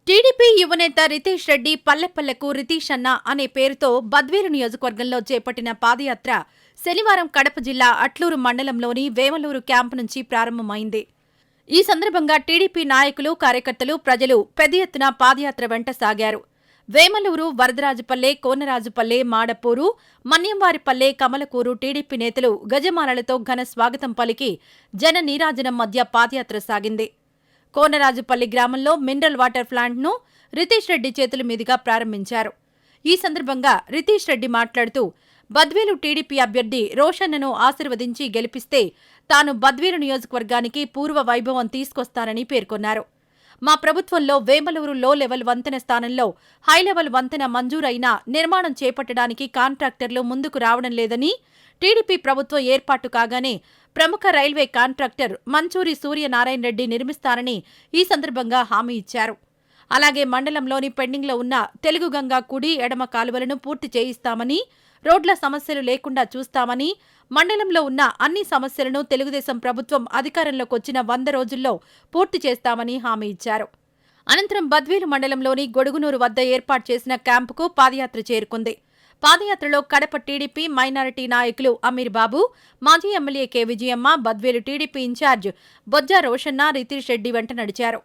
TDP యువనేత రితీష్ రెడ్డి పల్లెపల్లెకు రితీష్ అన్న అనే పేరుతో బద్వేలు నియోజకవర్గంలో చేపట్టిన పాదయాత్ర శనివారం కడప జిల్లా అట్లూరు మండలంలోని వేమలూరు క్యాంపు నుంచి ప్రారంభమైంది. ఈ సందర్భంగా టీడీపీ నాయకులు, కార్యకర్తలు, ప్రజలు పెద్ద ఎత్తున పాదయాత్ర వెంట సాగారు. వేమలూరు, వరదరాజుపల్లె, కోనరాజుపల్లె, మాడపూరు, మన్యంవారిపల్లె, కమలకూరు టీడీపీ నేతలు గజమాలలతో ఘన స్వాగతం పలికి జన నీరాజనం మధ్య పాదయాత్ర సాగింది. కోనరాజుపల్లి గ్రామంలో మినరల్ వాటర్ ప్లాంట్ను రితీష్ రెడ్డి చేతుల మీదుగా ప్రారంభించారు. ఈ సందర్భంగా రితీష్ రెడ్డి మాట్లాడుతూ, బద్వేలు టీడీపీ అభ్యర్థి రోషన్నను ఆశీర్వదించి గెలిపిస్తే తాను బద్వేలు నియోజకవర్గానికి పూర్వ వైభవం తీసుకొస్తానని పేర్కొన్నారు. మా ప్రభుత్వంలో వేమలూరు లో లెవెల్ వంతెన స్థానంలో హై లెవెల్ వంతెన మంజూరైనా నిర్మాణం చేపట్టడానికి కాంట్రాక్టర్లు ముందుకు రావడం లేదని, టీడీపీ ప్రభుత్వం ఏర్పాటు కాగానే ప్రముఖ రైల్వే కాంట్రాక్టర్ మంచూరి సూర్యనారాయణ రెడ్డి నిర్మిస్తారని ఈ సందర్భంగా హామీ ఇచ్చారు. అలాగే మండలంలోని పెండింగ్లో ఉన్న తెలుగుగంగ కుడి, ఎడమ కాలువలను పూర్తి చేయిస్తామని, రోడ్ల సమస్యలు లేకుండా చూస్తామని, మండలంలో ఉన్న అన్ని సమస్యలను తెలుగుదేశం ప్రభుత్వం అధికారంలోకి వచ్చిన 100 రోజుల్లో పూర్తి చేస్తామని హామీ ఇచ్చారు. అనంతరం బద్వేలు మండలంలోని గొడుగునూరు వద్ద ఏర్పాటు చేసిన క్యాంపుకు పాదయాత్ర చేరుకుంది. పాదయాత్రలో కడప టీడీపీ మైనారిటీ నాయకులు అమీర్ బాబు, మాజీ MLA K Vijayamma, Badvel TDP in charge Bojja Roshanna, Ritish Reddy వెంట నడిచారు.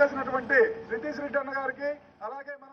చేసినటువంటి రితీష్ రెడ్డి అన్న గారికి అలాగే మన